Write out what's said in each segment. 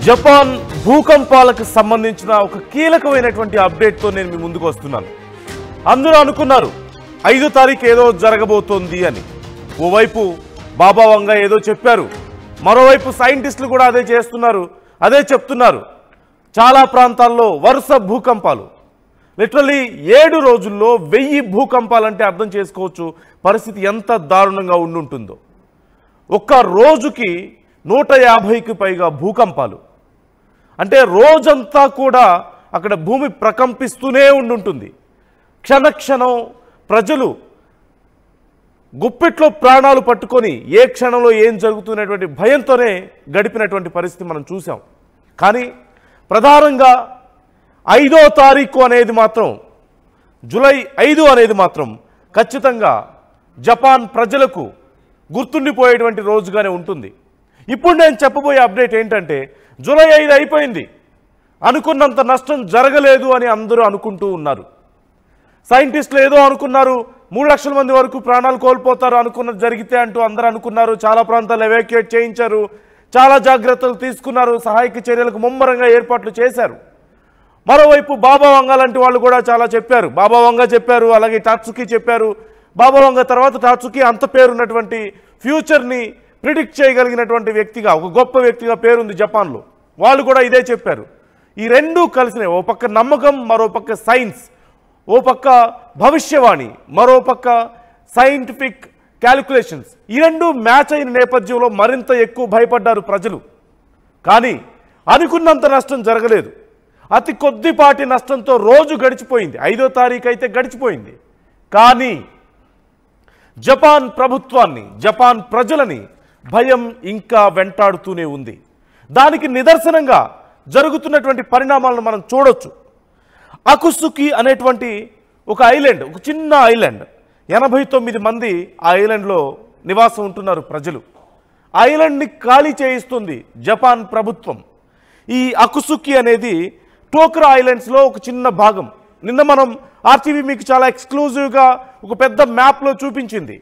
Japan భూకంపాలకు సంబంధించిన ఒక కీలకమైనటువంటి అప్డేట్తో నేను మీ ముందుకు వస్తున్నాను. అందరూ అనుకున్నారు 5వ తారీఖు ఏదో జరగబోతోంది అని. ఓవైపు బాబా వంగ ఏదో చెప్పారు, మరోవైపు సైంటిస్టులు కూడా అదే చేస్తున్నారు, అదే చెప్తున్నారు. చాలా ప్రాంతాల్లో వరుస భూకంపాలు, లిటరలీ 7 రోజుల్లో 1000 భూకంపాలంటే అర్థం చేసుకోవచ్చు పరిస్థితి ఎంత దారుణంగా ఉండుంటుందో. ఒక్క రోజుకి 150కి పైగా భూకంపాలు అంటే రోజంతా కూడా అక్కడ భూమి ప్రకంపిస్తూనే ఉండుంటుంది. క్షణక్షణం ప్రజలు గుప్పిట్లో ప్రాణాలు పట్టుకొని ఏ క్షణంలో ఏం జరుగుతున్నటువంటి భయంతోనే గడిపినటువంటి పరిస్థితి మనం చూసాం. కానీ ప్రధానంగా 5వ తారీఖు అనేది మాత్రం, జూలై 5 అనేది మాత్రం ఖచ్చితంగా జపాన్ ప్రజలకు గుర్తుండిపోయేటువంటి రోజుగానే ఉంటుంది. ఇప్పుడు నేను చెప్పబోయే అప్డేట్ ఏంటంటే, జూలై 5 అయిపోయింది, అనుకున్నంత నష్టం జరగలేదు అని అందరూ అనుకుంటూ ఉన్నారు. సైంటిస్టులు ఏదో అనుకున్నారు, 3 లక్షల మంది వరకు ప్రాణాలు కోల్పోతారు అనుకున్నది జరిగితే అంటూ అందరూ అనుకున్నారు. చాలా ప్రాంతాలు ఎవాక్యుయేట్ చేయించారు, చాలా జాగ్రత్తలు తీసుకున్నారు, సహాయక చర్యలకు ముమ్మరంగా ఏర్పాట్లు చేశారు. మరోవైపు బాబా వంగ లాంటి వాళ్ళు కూడా చాలా చెప్పారు. బాబా వంగ చెప్పారు, అలాగే టాట్సుకి చెప్పారు. బాబా వంగ తర్వాత టాట్సుకి అంత పేరున్నటువంటి ఫ్యూచర్ని ప్రిడిక్ట్ చేయగలిగినటువంటి వ్యక్తిగా, ఒక గొప్ప వ్యక్తిగా పేరుంది జపాన్లో. వాళ్ళు కూడా ఇదే చెప్పారు. ఈ రెండూ కలిసినాయి. ఓ పక్క నమ్మకం, మరో పక్క సైన్స్, ఓ పక్క భవిష్యవాణి, మరో పక్క సైంటిఫిక్ క్యాలిక్యులేషన్స్. ఈ రెండు మ్యాచ్ అయిన నేపథ్యంలో మరింత ఎక్కువ భయపడ్డారు ప్రజలు. కానీ అనుకున్నంత నష్టం జరగలేదు. అతి కొద్దిపాటి నష్టంతో రోజు గడిచిపోయింది. 5వ తారీఖు అయితే గడిచిపోయింది. కానీ జపాన్ ప్రభుత్వాన్ని, జపాన్ ప్రజలని భయం ఇంకా వెంటాడుతూనే ఉంది. దానికి నిదర్శనంగా జరుగుతున్నటువంటి పరిణామాలను మనం చూడొచ్చు. అకుసుకి అనేటువంటి ఒక ఐలాండ్, ఒక చిన్న ఐలాండ్, 89 మంది ఆ ఐలాండ్లో నివాసం ఉంటున్నారు ప్రజలు. ఆ ఐలాండ్ని ఖాళీ చేయిస్తుంది జపాన్ ప్రభుత్వం. ఈ అకుసుకి అనేది టోక్రా ఐలాండ్స్లో ఒక చిన్న భాగం. నిన్న మనం ఆర్టీవీ మీకు చాలా ఎక్స్క్లూజివ్గా ఒక పెద్ద మ్యాప్లో చూపించింది.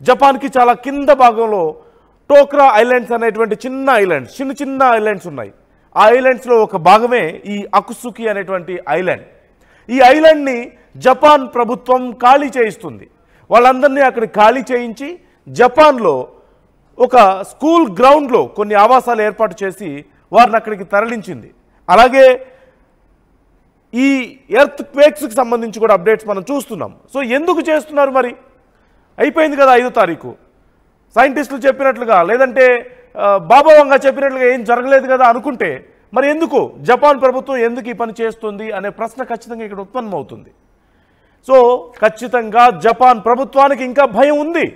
జపాన్కి చాలా కింద భాగంలో టోక్రా ఐలాండ్స్ అనేటువంటి చిన్న ఐలాండ్స్, చిన్న చిన్న ఐలాండ్స్ ఉన్నాయి. ఆ ఐలాండ్స్లో ఒక భాగమే ఈ అకుసుకి అనేటువంటి ఐలాండ్. ఈ ఐలాండ్ని జపాన్ ప్రభుత్వం ఖాళీ చేయిస్తుంది. వాళ్ళందరినీ అక్కడ ఖాళీ చేయించి జపాన్లో ఒక స్కూల్ గ్రౌండ్లో కొన్ని ఆవాసాలు ఏర్పాటు చేసి వారిని అక్కడికి తరలించింది. అలాగే ఈ ఎర్త్ క్వేక్స్కి సంబంధించి కూడా అప్డేట్స్ మనం చూస్తున్నాం. సో ఎందుకు చేస్తున్నారు మరి? అయిపోయింది కదా 5వ తారీఖు, సైంటిస్టులు చెప్పినట్లుగా, లేదంటే బాబా వంగ చెప్పినట్లుగా ఏం జరగలేదు కదా అనుకుంటే మరి ఎందుకు జపాన్ ప్రభుత్వం ఎందుకు ఈ పని చేస్తుంది అనే ప్రశ్న ఖచ్చితంగా ఇక్కడ ఉత్పన్నమవుతుంది. సో ఖచ్చితంగా జపాన్ ప్రభుత్వానికి ఇంకా భయం ఉంది,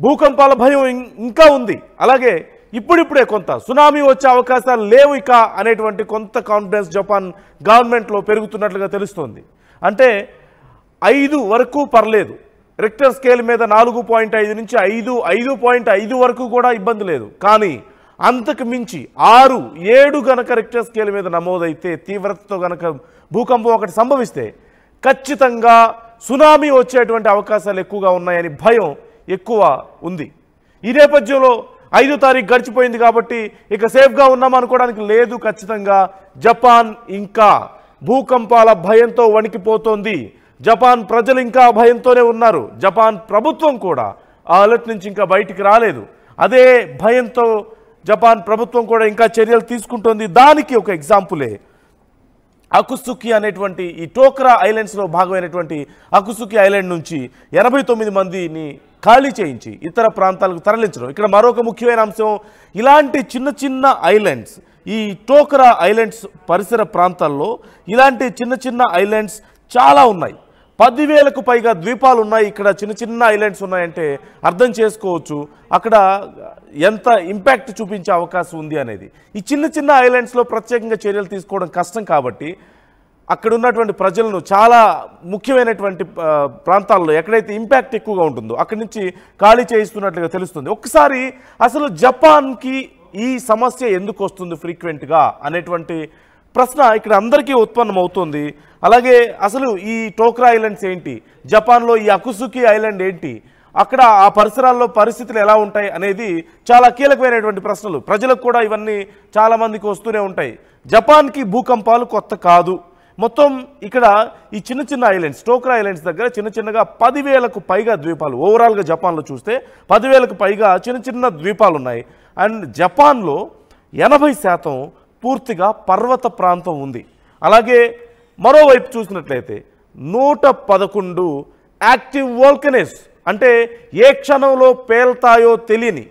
భూకంపాల భయం ఇంకా ఉంది. అలాగే ఇప్పుడిప్పుడే కొంత సునామీ వచ్చే అవకాశాలు లేవు ఇక అనేటువంటి కొంత కాన్ఫిడెన్స్ జపాన్ గవర్నమెంట్లో పెరుగుతున్నట్లుగా తెలుస్తోంది. అంటే 5 వరకు పర్లేదు, రిక్టర్ స్కేల్ మీద 4.5 నుంచి 5, 5.5 వరకు కూడా ఇబ్బంది లేదు. కానీ అంతకు మించి 6, 7 గనక రిక్టర్ స్కేల్ మీద నమోదైతే, తీవ్రతతో గనక భూకంపం ఒకటి సంభవిస్తే ఖచ్చితంగా సునామీ వచ్చేటువంటి అవకాశాలు ఎక్కువగా ఉన్నాయని భయం ఎక్కువ ఉంది. ఈ నేపథ్యంలో 5వ తారీఖు గడిచిపోయింది కాబట్టి ఇక సేఫ్గా ఉన్నాం అనుకోవడానికి లేదు. ఖచ్చితంగా జపాన్ ఇంకా భూకంపాల భయంతో వణికిపోతోంది. జపాన్ ప్రజలు ఇంకా భయంతోనే ఉన్నారు. జపాన్ ప్రభుత్వం కూడా ఆ అలర్ట్ నుంచి ఇంకా బయటికి రాలేదు. అదే భయంతో జపాన్ ప్రభుత్వం కూడా ఇంకా చర్యలు తీసుకుంటోంది. దానికి ఒక ఎగ్జాంపులే అకుసుకి అనేటువంటి ఈ టోక్రా ఐలాండ్స్లో భాగమైనటువంటి అకుసుకి ఐలాండ్ నుంచి 89 మందిని ఖాళీ చేయించి ఇతర ప్రాంతాలకు తరలించడం. ఇక్కడ మరొక ముఖ్యమైన అంశం, ఇలాంటి చిన్న చిన్న ఐలాండ్స్, ఈ టోక్రా ఐలాండ్స్ పరిసర ప్రాంతాల్లో ఇలాంటి చిన్న చిన్న ఐలాండ్స్ చాలా ఉన్నాయి. 10,000కు పైగా ద్వీపాలు ఉన్నాయి. ఇక్కడ చిన్న చిన్న ఐలాండ్స్ ఉన్నాయంటే అర్థం చేసుకోవచ్చు అక్కడ ఎంత ఇంపాక్ట్ చూపించే అవకాశం ఉంది అనేది. ఈ చిన్న చిన్న ఐలాండ్స్లో ప్రత్యేకంగా చర్యలు తీసుకోవడం కష్టం కాబట్టి అక్కడ ఉన్నటువంటి ప్రజలను చాలా ముఖ్యమైనటువంటి ప్రాంతాల్లో ఎక్కడైతే ఇంపాక్ట్ ఎక్కువగా ఉంటుందో అక్కడి నుంచి ఖాళీ చేయిస్తున్నట్లుగా తెలుస్తుంది. ఒక్కసారి అసలు జపాన్కి ఈ సమస్య ఎందుకు వస్తుంది ఫ్రీక్వెంట్గా అనేటువంటి ప్రశ్న ఇక్కడ అందరికీ ఉత్పన్నమవుతుంది. అలాగే అసలు ఈ టోక్రా ఐలాండ్స్ ఏంటి, జపాన్లో ఈ అకుసుకి ఐలాండ్ ఏంటి, అక్కడ ఆ పరిసరాల్లో పరిస్థితులు ఎలా ఉంటాయి అనేది చాలా కీలకమైనటువంటి ప్రశ్నలు. ప్రజలకు కూడా ఇవన్నీ చాలామందికి వస్తూనే ఉంటాయి. జపాన్కి భూకంపాలు కొత్త కాదు. మొత్తం ఇక్కడ ఈ చిన్న చిన్న ఐలాండ్స్, టోక్రా ఐలాండ్స్ దగ్గర చిన్నగా 10,000కు పైగా ద్వీపాలు, ఓవరాల్గా జపాన్లో చూస్తే 10,000కు పైగా చిన్న ద్వీపాలు ఉన్నాయి. అండ్ జపాన్లో 80% పూర్తిగా పర్వత ప్రాంతం ఉంది. అలాగే మరోవైపు చూసినట్లయితే 111 యాక్టివ్ వోల్కనోస్, అంటే ఏ క్షణంలో పేల్తాయో తెలియని,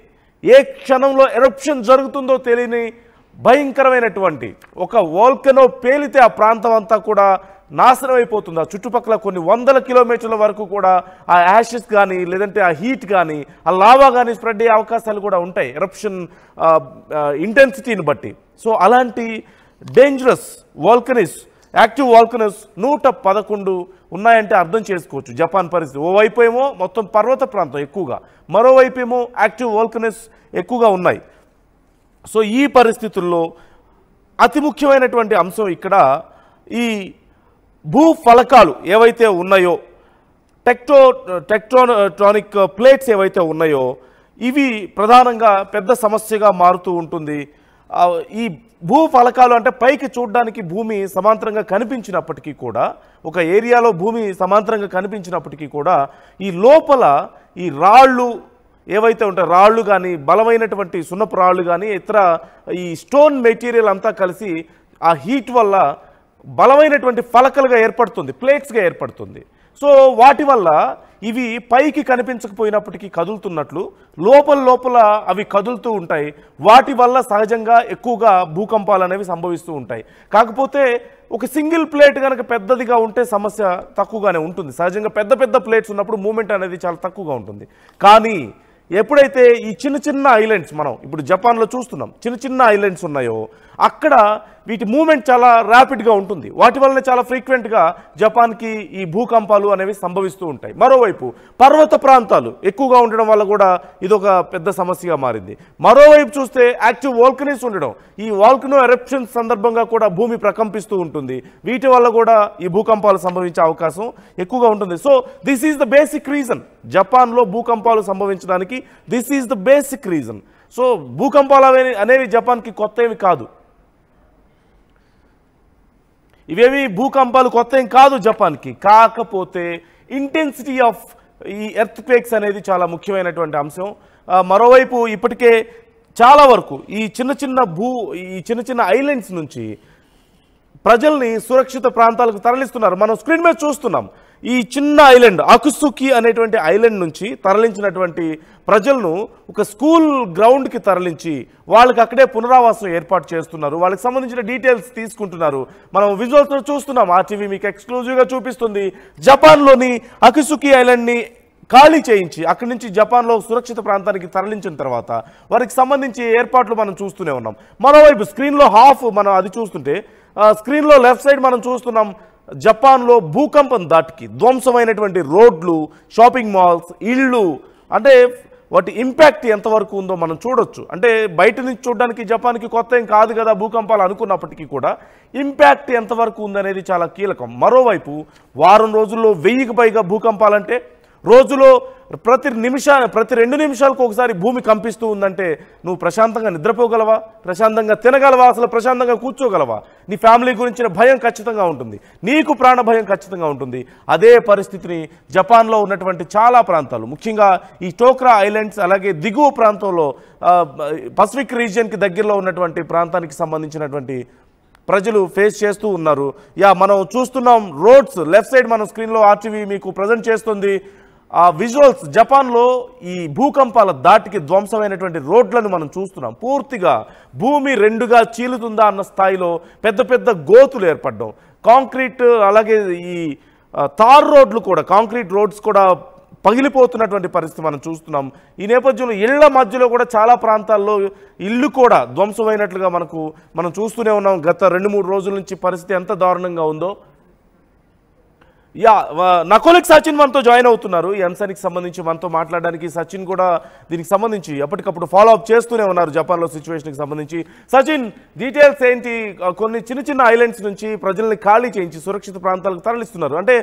ఏ క్షణంలో ఎరప్షన్ జరుగుతుందో తెలియని భయంకరమైనటువంటి ఒక వోల్కనో పేలితే ఆ ప్రాంతం అంతా కూడా నాశనం అయిపోతుంది. ఆ చుట్టుపక్కల కొన్ని వందల కిలోమీటర్ల వరకు కూడా ఆ యాషెస్ కానీ లేదంటే ఆ హీట్ కానీ ఆ లావా కానీ స్ప్రెడ్ అయ్యే అవకాశాలు కూడా ఉంటాయి ఎరప్షన్ ఇంటెన్సిటీని బట్టి. సో అలాంటి డేంజరస్ వోల్కనోస్, యాక్టివ్ వోల్కనోస్ 111 ఉన్నాయంటే అర్థం చేసుకోవచ్చు జపాన్ పరిస్థితి. ఓవైపు ఏమో మొత్తం పర్వత ప్రాంతం ఎక్కువగా, మరోవైపు ఏమో యాక్టివ్ వోల్కనోస్ ఎక్కువగా ఉన్నాయి. సో ఈ పరిస్థితుల్లో అతి ముఖ్యమైనటువంటి అంశం ఇక్కడ ఈ భూఫలకాలు ఏవైతే ఉన్నాయో, టెక్టోనిక్ ప్లేట్స్ ఏవైతే ఉన్నాయో ఇవి ప్రధానంగా పెద్ద సమస్యగా మారుతూ ఉంటుంది. ఈ భూఫలకాలు అంటే పైకి చూడడానికి భూమి సమాంతరంగా కనిపించినప్పటికీ కూడా, ఒక ఏరియాలో భూమి సమాంతరంగా కనిపించినప్పటికీ కూడా ఈ లోపల ఈ రాళ్ళు ఏవైతే ఉంటాయో, రాళ్ళు కానీ బలమైనటువంటి సున్నపు రాళ్ళు కానీ ఇతర ఈ స్టోన్ మెటీరియల్ అంతా కలిసి ఆ హీట్ వల్ల బలమైనటువంటి ఫలకలుగా ఏర్పడుతుంది, ప్లేట్స్గా ఏర్పడుతుంది. సో వాటి వల్ల ఇవి పైకి కనిపించకపోయినప్పటికీ కదులుతున్నట్లు లోపల అవి కదులుతూ ఉంటాయి. వాటి వల్ల సహజంగా ఎక్కువగా భూకంపాలు అనేవి సంభవిస్తూ ఉంటాయి. కాకపోతే ఒక సింగిల్ ప్లేట్ కనుక పెద్దదిగా ఉంటే సమస్య తక్కువగానే ఉంటుంది. సహజంగా పెద్ద ప్లేట్స్ ఉన్నప్పుడు మూమెంట్ అనేది చాలా తక్కువగా ఉంటుంది. కానీ ఎప్పుడైతే ఈ చిన్న ఐలాండ్స్ మనం ఇప్పుడు జపాన్లో చూస్తున్నాం, చిన్న ఐలాండ్స్ ఉన్నాయో అక్కడ వీటి మూమెంట్ చాలా ర్యాపిడ్గా ఉంటుంది. వాటి వల్లనే చాలా ఫ్రీక్వెంట్గా జపాన్కి ఈ భూకంపాలు అనేవి సంభవిస్తూ ఉంటాయి. మరోవైపు పర్వత ప్రాంతాలు ఎక్కువగా ఉండడం వల్ల కూడా ఇదొక పెద్ద సమస్యగా మారింది. మరోవైపు చూస్తే యాక్టివ్ వోల్కనోస్ ఉండడం, ఈ వాల్కనో ఎరప్షన్ సందర్భంగా కూడా భూమి ప్రకంపిస్తూ ఉంటుంది. వీటి వల్ల కూడా ఈ భూకంపాలు సంభవించే అవకాశం ఎక్కువగా ఉంటుంది. So this is the basic reason, జపాన్లో భూకంపాలు సంభవించడానికి this is the basic reason. So భూకంపాలు అనేవి జపాన్కి కొత్త ఏమి కాదు, ఇవేవి భూకంపాలు కొత్త ఏం కాదు జపాన్కి. కాకపోతే ఇంటెన్సిటీ ఆఫ్ ఈ ఎర్త్ క్వేక్స్ అనేది చాలా ముఖ్యమైనటువంటి అంశం. మరోవైపు ఇప్పటికే చాలా వరకు ఈ చిన్న ఐలాండ్స్ నుంచి ప్రజల్ని సురక్షిత ప్రాంతాలకు తరలిస్తున్నారు. మనం స్క్రీన్ మీద చూస్తున్నాం. ఈ చిన్న ఐలాండ్ అకుసుకి అనేటువంటి ఐలాండ్ నుంచి తరలించినటువంటి ప్రజలను ఒక స్కూల్ గ్రౌండ్కి తరలించి వాళ్ళకి అక్కడే పునరావాసం ఏర్పాటు చేస్తున్నారు. వాళ్ళకి సంబంధించిన డీటెయిల్స్ తీసుకుంటున్నారు. మనం విజువల్స్లో చూస్తున్నాం. RTV మీకు ఎక్స్క్లూజివ్గా చూపిస్తుంది. జపాన్లోని అకుసుకి ఐలాండ్ని ఖాళీ చేయించి అక్కడి నుంచి జపాన్లో సురక్షిత ప్రాంతానికి తరలించిన తర్వాత వారికి సంబంధించి ఏర్పాట్లు మనం చూస్తూనే ఉన్నాం. మరోవైపు స్క్రీన్లో హాఫ్ మనం అది చూస్తుంటే, స్క్రీన్లో లెఫ్ట్ సైడ్ మనం చూస్తున్నాం జపాన్లో భూకంపం దాటికి ధ్వంసమైనటువంటి రోడ్లు, షాపింగ్ మాల్స్, ఇళ్ళు, అంటే వాటి ఇంపాక్ట్ ఎంతవరకు ఉందో మనం చూడొచ్చు. అంటే బయట నుంచి చూడడానికి జపాన్కి కొత్త ఏం కాదు కదా భూకంపాలు అనుకున్నప్పటికీ కూడా ఇంపాక్ట్ ఎంతవరకు ఉందనేది చాలా కీలకం. మరోవైపు వారం రోజుల్లో 1000కి పైగా భూకంపాలంటే రోజులో ప్రతి 2 నిమిషాలకు ఒకసారి భూమి కంపిస్తూ ఉందంటే నువ్వు ప్రశాంతంగా నిద్రపోగలవా? ప్రశాంతంగా తినగలవా? అసలు ప్రశాంతంగా కూర్చోగలవా? నీ ఫ్యామిలీ గురించిన భయం ఖచ్చితంగా ఉంటుంది, నీకు ప్రాణ భయం ఖచ్చితంగా ఉంటుంది. అదే పరిస్థితిని జపాన్లో ఉన్నటువంటి చాలా ప్రాంతాలు, ముఖ్యంగా ఈ టోక్రా ఐలాండ్స్ అలాగే దిగువ ప్రాంతంలో పసిఫిక్ రీజియన్కి దగ్గరలో ఉన్నటువంటి ప్రాంతానికి సంబంధించినటువంటి ప్రజలు ఫేస్ చేస్తూ ఉన్నారు. మనం చూస్తున్నాం రోడ్స్ లెఫ్ట్ సైడ్ మనం స్క్రీన్లో RTV మీకు ప్రజెంట్ చేస్తుంది. ఆ విజువల్స్ జపాన్లో ఈ భూకంపాల దాటికి ధ్వంసమైనటువంటి రోడ్లను మనం చూస్తున్నాం. పూర్తిగా భూమి 2గా చీలుతుందా అన్న స్థాయిలో పెద్ద గోతులు ఏర్పడడం, కాంక్రీట్ అలాగే ఈ తార్ రోడ్లు కూడా, కాంక్రీట్ రోడ్స్ కూడా పగిలిపోతున్నటువంటి పరిస్థితి మనం చూస్తున్నాం. ఈ నేపథ్యంలో ఇళ్ల మధ్యలో కూడా చాలా ప్రాంతాల్లో ఇళ్ళు కూడా ధ్వంసమైనట్లుగా మనం చూస్తూనే ఉన్నాం. గత 2-3 రోజుల నుంచి పరిస్థితి ఎంత దారుణంగా ఉందో. యా నా కొలీగ్ సచిన్ మనతో జాయిన్ అవుతున్నారు ఈ అంశానికి సంబంధించి మనతో మాట్లాడడానికి. సచిన్ కూడా దీనికి సంబంధించి ఎప్పటికప్పుడు ఫాలో అప్ చేస్తూనే ఉన్నారు జపాన్లో సిచ్యువేషన్కి సంబంధించి. సచిన్, డీటెయిల్స్ ఏంటి? కొన్ని చిన్న చిన్న ఐలాండ్స్ నుంచి ప్రజల్ని ఖాళీ చేయించి సురక్షిత ప్రాంతాలకు తరలిస్తున్నారు. అంటే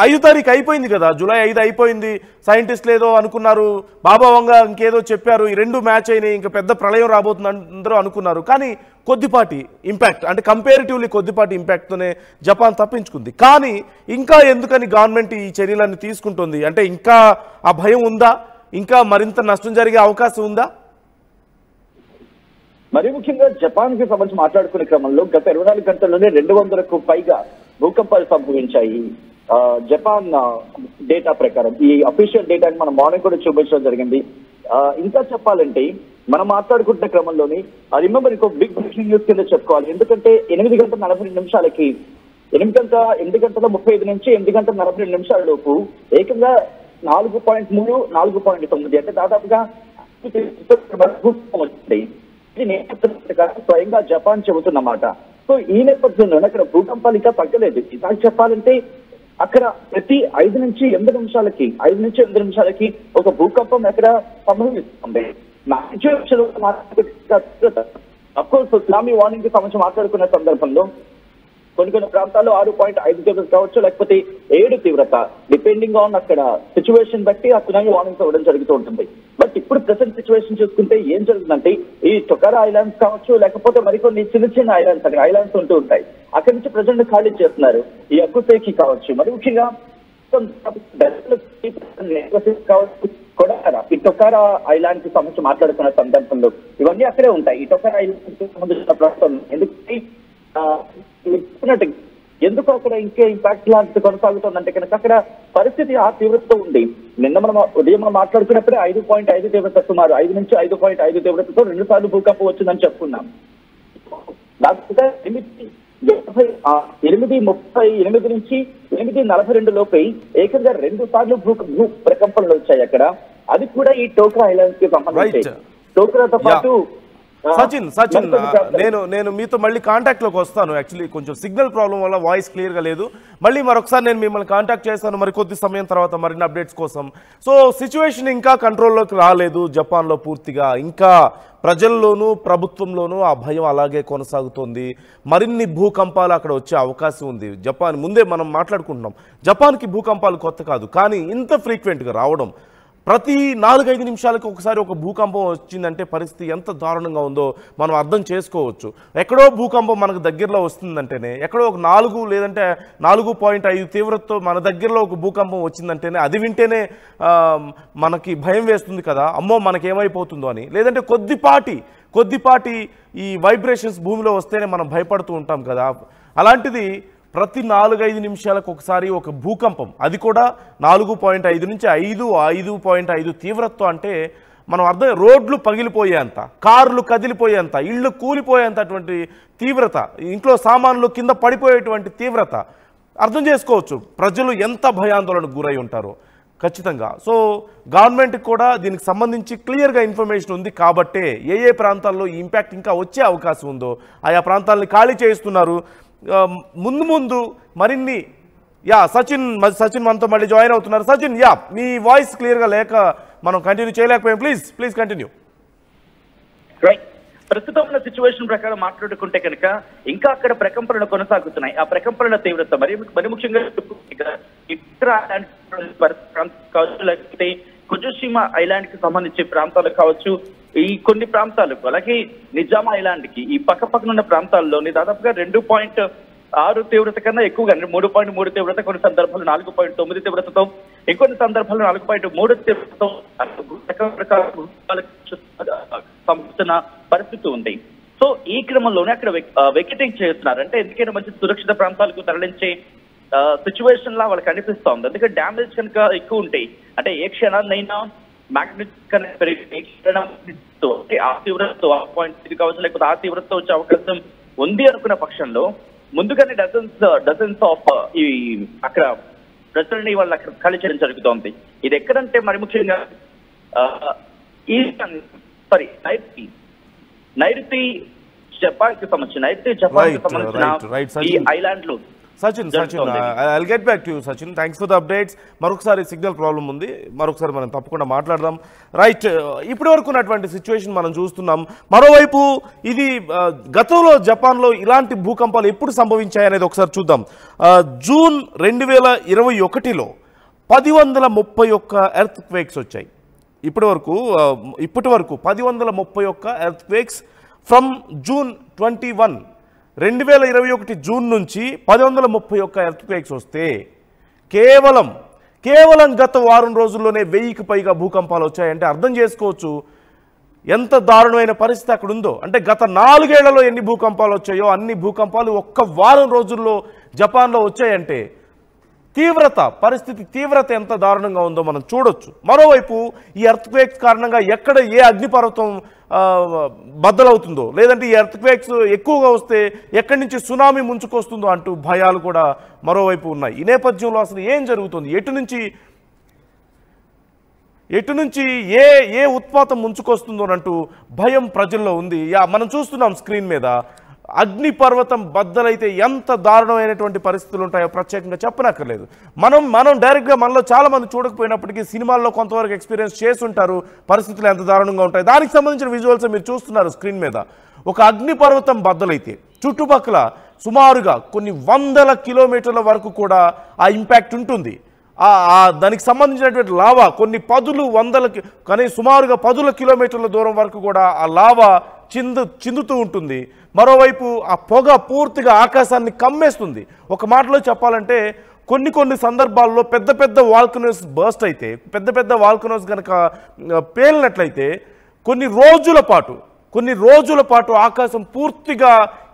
5 తారీఖు అయిపోయింది కదా, జూలై 5 అయిపోయింది. సైంటిస్టులు ఏదో అనుకున్నారు, బాబా వంగ ఇంకేదో చెప్పారు, ఈ 2 మ్యాచ్ అయినాయి, ఇంకా పెద్ద ప్రళయం రాబోతుంది అందరూ అనుకున్నారు. కానీ కొద్దిపాటి ఇంపాక్ట్, అంటే కంపేరిటివ్లీ కొద్దిపాటి ఇంపాక్ట్తోనే జపాన్ తప్పించుకుంది. కానీ ఇంకా ఎందుకని గవర్నమెంట్ ఈ చర్యలన్నీ తీసుకుంటుంది? అంటే ఇంకా ఆ భయం ఉందా? ఇంకా మరింత నష్టం జరిగే అవకాశం ఉందా? మరి ముఖ్యంగా జపాన్ కి సంబంధించి మాట్లాడుకునే క్రమంలో గత 24 గంటల్లోనే 200కు పైగా భూకంపాలు సంభవించాయి. జపాన్ డేటా ప్రకారం, ఈ అఫీషియల్ డేటాని మనం మార్నింగ్ కూడా చూపించడం జరిగింది. ఇంకా చెప్పాలంటే మనం మాట్లాడుకుంటున్న క్రమంలోని రిమెంబర్ ఇంకో బిగ్ బ్రేకింగ్ న్యూస్ కింద చెప్పుకోవాలి. ఎందుకంటే 8 గంటల 42 నిమిషాలకి 8 గంటల 35 నుంచి 8 గంటల 42 నిమిషాల లోపు ఏకంగా 4.3, 4.9 అంటే దాదాపుగా వచ్చింది. ఇది నేపథ్యం స్వయంగా జపాన్ చెబుతున్నమాట. సో ఈ నేపథ్యంలో అక్కడ భూకంపాలు ఇంకా తగ్గలేదు. ఇలా చెప్పాలంటే అక్కడ ప్రతి 5 నుంచి 8 నిమిషాలకి ఒక భూకంపం అక్కడ సంభవిస్తుంది. అఫ్కోర్స్ సునామీ వార్నింగ్ కి సంబంధించి మాట్లాడుకున్న సందర్భంలో కొన్ని ప్రాంతాల్లో 6.5 తీవ్రత కావచ్చు, లేకపోతే 7 తీవ్రత, డిపెండింగ్ ఆన్ అక్కడ సిచ్యువేషన్ బట్టి ఆ సునామీ వార్నింగ్స్ ఇవ్వడం జరుగుతూ ఉంటుంది. బట్ ఇప్పుడు ప్రెసెంట్ సిచ్యువేషన్ చూసుకుంటే ఏం జరుగుతుందంటే ఈ టొకారా ఐలాండ్స్ కావచ్చు, లేకపోతే మరికొన్ని చిన్న ఐలాండ్స్, అక్కడ ఐలాండ్స్ ఉంటూ ఉంటాయి, అక్కడి నుంచి ప్రజలను ఖాళీ చేస్తున్నారు. ఈ అకుతేకి కావచ్చు, మరి ముఖ్యంగా కావచ్చు కొడారా, ఈ టొకారా ఐలాండ్ కి సంబంధించి మాట్లాడుకున్న సందర్భంలో ఇవన్నీ అక్కడే ఉంటాయి. ఈ టొకారా ఐలాండ్ కి సంబంధించిన ప్రాంతం ఎందుకు అక్కడ ఇంకే ఇంపాక్ట్ లాంటి కొనసాగుతుందంటే కనుక అక్కడ పరిస్థితి ఆ తీవ్రతతో ఉంది. నిన్న మనం ఉదయం మాట్లాడుకున్నప్పుడే 5.5 తీవ్రత, సుమారు 5 నుంచి 5.5 తీవ్రతతో 2 సార్లు భూకంపం వచ్చిందని చెప్పుకున్నాం. దాదాపుగా 8:38 నుంచి 8:42 లోపై ఏకంగా 2 సార్లు భూ ప్రకంపనలు వచ్చాయి అక్కడ. అది కూడా ఈ టోక్రా ఐలాండ్స్ కి సంబంధించి. టోక్రాతో పాటు సచిన్ నేను మీతో మళ్ళీ కాంటాక్ట్ లోకి వస్తాను. యాక్చువల్లీ కొంచెం సిగ్నల్ ప్రాబ్లం వల్ల వాయిస్ క్లియర్ గా లేదు. మళ్ళీ మరొకసారి నేను మిమ్మల్ని కాంటాక్ట్ చేస్తాను మరికొద్ది సమయం తర్వాత మరిన్ని అప్డేట్స్ కోసం. సో సిచ్యువేషన్ ఇంకా కంట్రోల్లోకి రాలేదు జపాన్లో పూర్తిగా. ఇంకా ప్రజల్లోనూ ప్రభుత్వంలోనూ ఆ భయం అలాగే కొనసాగుతోంది. మరిన్ని భూకంపాలు అక్కడ వచ్చే అవకాశం ఉంది. జపాన్ ముందే మనం మాట్లాడుకుంటున్నాం, జపాన్కి భూకంపాలు కొత్త కాదు, కానీ ఇంత ఫ్రీక్వెంట్గా రావడం, ప్రతి 4-5 నిమిషాలకు ఒకసారి ఒక భూకంపం వచ్చిందంటే పరిస్థితి ఎంత దారుణంగా ఉందో మనం అర్థం చేసుకోవచ్చు. ఎక్కడో భూకంపం మనకు దగ్గరలో వస్తుందంటేనే, ఎక్కడో ఒక 4 లేదంటే 4.5 తీవ్రతతో మన దగ్గరలో ఒక భూకంపం వచ్చిందంటేనే, అది వింటేనే మనకి భయం వేస్తుంది కదా, అమ్మో మనకేమైపోతుందో అని. లేదంటే కొద్దిపాటి ఈ వైబ్రేషన్స్ భూమిలో వస్తేనే మనం భయపడుతూ ఉంటాం కదా. అలాంటిది ప్రతి 4-5 నిమిషాలకు ఒకసారి ఒక భూకంపం, అది కూడా 4.5 నుంచి 5.5 తీవ్రతతో అంటే మనం అర్థం, రోడ్లు పగిలిపోయేంత, కార్లు కదిలిపోయేంత, ఇళ్ళు కూలిపోయేంత అటువంటి తీవ్రత, ఇంట్లో సామాన్లు కింద పడిపోయేటువంటి తీవ్రత అర్థం చేసుకోవచ్చు ప్రజలు ఎంత భయాందోళనకు గురై ఉంటారో ఖచ్చితంగా. సో గవర్నమెంట్కి కూడా దీనికి సంబంధించి క్లియర్గా ఇన్ఫర్మేషన్ ఉంది కాబట్టే ఏ ప్రాంతాల్లో ఈ ఇంపాక్ట్ ఇంకా వచ్చే అవకాశం ఉందో ఆయా ప్రాంతాలని ఖాళీ చేస్తున్నారు. ముందు మరిన్ని సచిన్ మనతో మళ్ళీ జాయిన్ అవుతున్నారు. సచిన్, మీ వాయిస్ క్లియర్గా లేక మనం కంటిన్యూ చేయలేకపోయాం. Please continue. ప్రస్తుతం ఉన్న సిచ్యువేషన్ ప్రకారం మాట్లాడుకుంటే కనుక ఇంకా అక్కడ ప్రకంపనలు కొనసాగుతున్నాయి. ఆ ప్రకంపనల తీవ్రత మరి ముఖ్యంగా కావచ్చు, లేకపోతే కుజుషిమా ఐలాండ్ కి సంబంధించి ప్రాంతాలు కావచ్చు, ఈ కొన్ని ప్రాంతాలకు, అలాగే నిజామా ఐలాండ్ కి ఈ పక్కన ఉన్న ప్రాంతాల్లోని దాదాపుగా 2.6 తీవ్రత కన్నా ఎక్కువగా 3.3 తీవ్రత, కొన్ని సందర్భాలు 4.9 తీవ్రతతో, ఇంకొన్ని సందర్భాలు 4.3 తీవ్రతతో సంబంధించిన పరిస్థితి ఉంది. సో ఈ క్రమంలోనే అక్కడ వెకెటింగ్ చేస్తున్నారు. అంటే ఎందుకైనా మంచి సురక్షిత ప్రాంతాలకు తరలించే సిచ్యువేషన్ లా వాళ్ళకి అనిపిస్తోంది. ఎందుకంటే డ్యామేజ్ కనుక ఎక్కువ ఉంటాయి, అంటే ఏ క్షణాన్నైనా మ్యాగ్నెటిక్ ఆ తీవ్రతతో 6.5 కావచ్చు, లేకపోతే ఆ తీవ్రతతో వచ్చే అవకాశం ఉంది అనుకున్న పక్షంలో ముందుగానే డజన్స్ ఆఫ్ ఈ అక్కడ ప్రజలని వాళ్ళు అక్కడ ఖాళీ చేయడం జరుగుతోంది. ఇది ఎక్కడంటే మరి ముఖ్యంగా నైరుతి జపాన్ కి సంబంధించిన ఈ ఐలాండ్ లో Sachin I'll get back to you Sachin. Thanks for the updates. మరొకసారి సిగ్నల్ ప్రాబ్లం ఉంది, మరొకసారి మనం తప్పకుండా మాట్లాడదాం. రైట్, ఇప్పటి వరకు ఉన్నటువంటి సిచ్యువేషన్ మనం చూస్తున్నాం. మరోవైపు ఇది గతంలో జపాన్లో ఇలాంటి భూకంపాలు ఎప్పుడు సంభవించాయనేది ఒకసారి చూద్దాం. జూన్ 2021లో 1031 ఎర్త్ క్వేక్స్ వచ్చాయి. ఇప్పటి వరకు 1031 earth quakes from June 21, 2021 June నుంచి 1031 ఎర్త్ క్వేక్స్ వస్తే కేవలం గత వారం రోజుల్లోనే 1000కి పైగా భూకంపాలు వచ్చాయంటే అర్థం చేసుకోవచ్చు ఎంత దారుణమైన పరిస్థితి అక్కడ ఉందో. అంటే గత 4 ఏళ్లలో ఎన్ని భూకంపాలు వచ్చాయో అన్ని భూకంపాలు ఒక్క వారం రోజుల్లో జపాన్లో వచ్చాయంటే పరిస్థితి తీవ్రత ఎంత దారుణంగా ఉందో మనం చూడొచ్చు. మరోవైపు ఈ ఎర్త్క్వేక్స్ కారణంగా ఎక్కడ ఏ అగ్నిపర్వతం బద్దలవుతుందో, లేదంటే ఈ ఎర్త్క్వేక్స్ ఎక్కువగా వస్తే ఎక్కడి నుంచి సునామీ ముంచుకొస్తుందో అంటూ భయాలు కూడా మరోవైపు ఉన్నాయి. ఈ నేపథ్యంలో అసలు ఏం జరుగుతుంది, ఎటు నుంచి ఏ ఉత్పాతం ముంచుకొస్తుందో అంటూ భయం ప్రజల్లో ఉంది. మనం చూస్తున్నాం స్క్రీన్ మీద అగ్నిపర్వతం బద్దలైతే ఎంత దారుణమైనటువంటి పరిస్థితులు ఉంటాయో ప్రత్యేకంగా చెప్పనక్కర్లేదు. మనం డైరెక్ట్గా మనలో చాలా మంది చూడకపోయినప్పటికీ సినిమాల్లో కొంతవరకు ఎక్స్పీరియన్స్ చేసి ఉంటారు పరిస్థితులు ఎంత దారుణంగా ఉంటాయి. దానికి సంబంధించిన విజువల్స్ మీరు చూస్తున్నారు స్క్రీన్ మీద. ఒక అగ్నిపర్వతం బద్దలైతే చుట్టుపక్కల సుమారుగా కొన్ని 100 కిలోమీటర్ల వరకు కూడా ఆ ఇంపాక్ట్ ఉంటుంది. దానికి సంబంధించినటువంటి లావా కొన్ని కానీ సుమారుగా 10 కిలోమీటర్ల దూరం వరకు కూడా ఆ లావా చిందుతూ ఉంటుంది. మరోవైపు ఆ పొగ పూర్తిగా ఆకాశాన్ని కమ్మేస్తుంది. ఒక మాటలో చెప్పాలంటే కొన్ని సందర్భాల్లో పెద్ద వాల్కనోస్ బర్స్ట్ అయితే, పెద్ద వాల్కనోస్ కనుక పేలినట్లయితే కొన్ని రోజుల పాటు ఆకాశం పూర్తిగా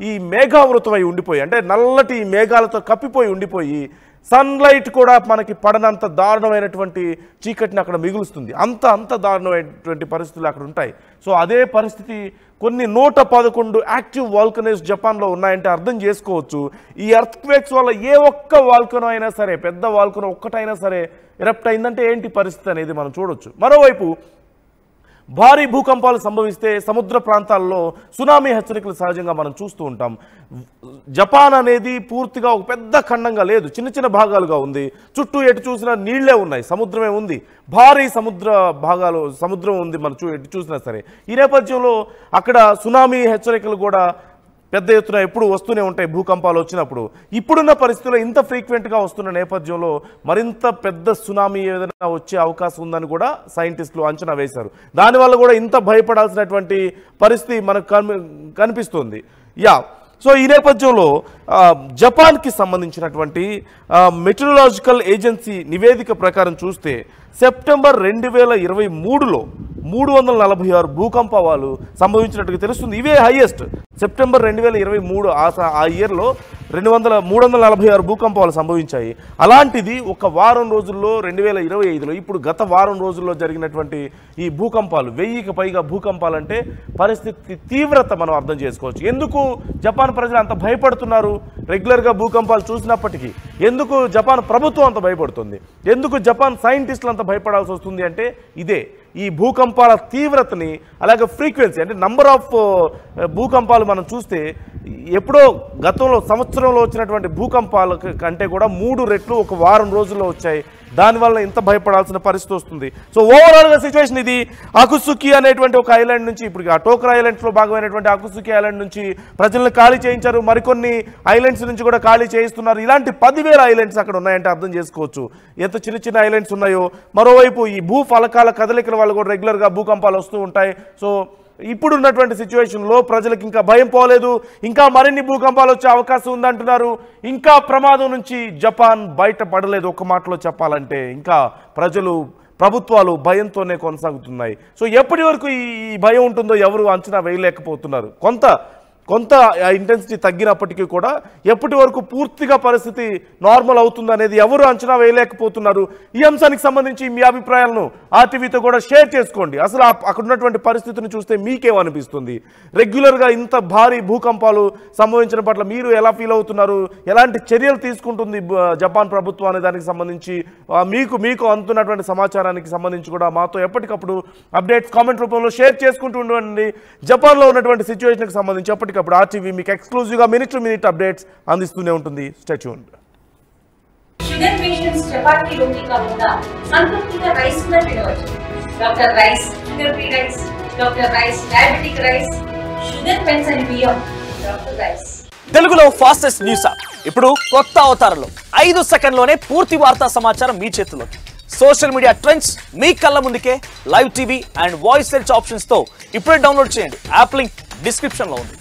ఈ మేఘావృతమై ఉండిపోయి, అంటే నల్లటి మేఘాలతో కప్పిపోయి ఉండిపోయి సన్లైట్ కూడా మనకి పడనంత దారుణమైనటువంటి చీకటిని అక్కడ మిగులుస్తుంది. అంత దారుణమైనటువంటి పరిస్థితులు అక్కడ ఉంటాయి. సో అదే పరిస్థితి కొన్ని 111 యాక్టివ్ వాల్కనోస్ జపాన్లో ఉన్నాయంటే అర్థం చేసుకోవచ్చు ఈ ఎర్త్క్వేక్స్ వల్ల ఏ ఒక్క వాల్కనో అయినా సరే, పెద్ద వాల్కనో ఒక్కటైనా సరే ఎరప్ట్ అయిందంటే ఏంటి పరిస్థితి అనేది మనం చూడొచ్చు. మరోవైపు భారీ భూకంపాలు సంభవిస్తే సముద్ర ప్రాంతాల్లో సునామీ హెచ్చరికలు సహజంగా మనం చూస్తూ ఉంటాం. జపాన్ అనేది పూర్తిగా ఒక పెద్ద ఖండంగా లేదు, చిన్న భాగాలుగా ఉంది. చుట్టూ ఎటు చూసినా నీళ్లే ఉన్నాయి, సముద్రమే ఉంది, భారీ సముద్రం ఉంది మనం ఎటు చూసినా సరే. ఈ నేపథ్యంలో అక్కడ సునామీ హెచ్చరికలు కూడా పెద్ద ఎత్తున ఎప్పుడు వస్తూనే ఉంటాయి భూకంపాలు వచ్చినప్పుడు. ఇప్పుడున్న పరిస్థితుల్లో ఇంత ఫ్రీక్వెంట్గా వస్తున్న నేపథ్యంలో మరింత పెద్ద సునామీ ఏదైనా వచ్చే అవకాశం ఉందని కూడా సైంటిస్టులు అంచనా వేశారు. దానివల్ల కూడా ఇంత భయపడాల్సినటువంటి పరిస్థితి మనకు కనిపిస్తుంది. సో ఈ నేపథ్యంలో జపాన్కి సంబంధించినటువంటి మెటీరియలాజికల్ ఏజెన్సీ నివేదిక ప్రకారం చూస్తే సెప్టెంబర్ 2023లో 346 భూకంపాలు సంభవించినట్టుగా తెలుస్తుంది. ఇవే హైయెస్ట్. సెప్టెంబర్ 2023 ఆ ఇయర్లో 346 భూకంపాలు సంభవించాయి. అలాంటిది ఒక వారం రోజుల్లో 2025లో ఇప్పుడు గత వారం రోజుల్లో జరిగినటువంటి ఈ భూకంపాలు 1000కి పైగా భూకంపాలు అంటే పరిస్థితి తీవ్రత మనం అర్థం చేసుకోవచ్చు. ఎందుకు జపాన్ ప్రజలు అంత భయపడుతున్నారు? రెగ్యులర్గా భూకంపాలు చూసినప్పటికీ ఎందుకు జపాన్ ప్రభుత్వం అంత భయపడుతుంది? ఎందుకు జపాన్ సైంటిస్టులు అంత భయపడాల్సి వస్తుంది అంటే ఇదే ఈ భూకంపాల తీవ్రతని, అలాగే ఫ్రీక్వెన్సీ, అంటే నంబర్ ఆఫ్ భూకంపాలు మనం చూస్తే ఎప్పుడో గతంలో సంవత్సరంలో వచ్చినటువంటి భూకంపాల కంటే కూడా 3 రెట్లు ఒక వారం రోజుల్లో వచ్చాయి. దానివల్ల ఇంత భయపడాల్సిన పరిస్థితి వస్తుంది. సో ఓవరాల్గా సిచ్యువేషన్ ఇది. అకుసుకి అనేటువంటి ఒక ఐలాండ్ నుంచి, ఇప్పుడు ఆ టోకర్ ఐలాండ్స్లో భాగమైనటువంటి అకుసుకి ఐలాండ్ నుంచి ప్రజలను ఖాళీ చేయించారు, మరికొన్ని ఐలాండ్స్ నుంచి కూడా ఖాళీ చేయిస్తున్నారు. ఇలాంటి 10,000 ఐలాండ్స్ అక్కడ ఉన్నాయంటే అర్థం చేసుకోవచ్చు ఎంత చిన్న ఐలాండ్స్ ఉన్నాయో. మరోవైపు ఈ భూఫలకాల కదలికల వల్ల కూడా రెగ్యులర్గా భూకంపాలు వస్తూ ఉంటాయి. సో ఇప్పుడున్నటువంటి సిచ్యువేషన్లో ప్రజలకు ఇంకా భయం పోలేదు, ఇంకా మరిన్ని భూకంపాలు వచ్చే అవకాశం ఉందంటున్నారు. ఇంకా ప్రమాదం నుంచి జపాన్ బయటపడలేదు. ఒక మాటలో చెప్పాలంటే ఇంకా ప్రభుత్వాలు భయంతోనే కొనసాగుతున్నాయి. సో ఎప్పటి వరకు ఈ భయం ఉంటుందో ఎవరు అంచనా వేయలేకపోతున్నారు. కొంత ఇంటెన్సిటీ తగ్గినప్పటికీ కూడా ఎప్పటి వరకు పూర్తిగా పరిస్థితి నార్మల్ అవుతుంది అనేది ఎవరు అంచనా వేయలేకపోతున్నారు. ఈ అంశానికి సంబంధించి మీ అభిప్రాయాలను ఆర్టీవీతో కూడా షేర్ చేసుకోండి. అసలు అక్కడ ఉన్నటువంటి పరిస్థితిని చూస్తే మీకేమనిపిస్తుంది? రెగ్యులర్గా ఇంత భారీ భూకంపాలు సంభవించిన పట్ల మీరు ఎలా ఫీల్ అవుతున్నారు? ఎలాంటి చర్యలు తీసుకుంటుంది జపాన్ ప్రభుత్వం అనే దానికి సంబంధించి మీకు అందుతున్నటువంటి సమాచారానికి సంబంధించి కూడా మాతో ఎప్పటికప్పుడు అప్డేట్స్ కామెంట్ రూపంలో షేర్ చేసుకుంటూ ఉండండి. జపాన్లో ఉన్నటువంటి సిచ్యువేషన్కి సంబంధించి ఎప్పటికప్పుడు RTV మీకు ఎక్స్క్లూజివ్గా మినిట్ టు మినిట్ అప్డేట్స్ అందిస్తూనే ఉంటుంది. Stay tuned. న్యూట్రిషన్స్ చపాతీ రోటీ కాకుండా సంతృప్తిగా రైస్ కూడా తినవచ్చు. Doctor rice, sugar free rice, doctor rice diabetic rice, sugar pension బియ్యం, డాక్టర్ రైస్. తెలుగులో ఫాస్టెస్ట్ న్యూస్ యాప్ ఇప్పుడు కొత్త అవతారంలో 5 సెకండ్లోనే పూర్తి వార్తా సమాచారం మీ చేతుల్లోకి. సోషల్ మీడియా ట్రెండ్స్ మీ కళ్ళ ముందుకే live TV and voice search options తో ఇప్పుడే డౌన్లోడ్ చేయండి. యాప్ లింక్ డిస్క్రిప్షన్ లో ఉంది.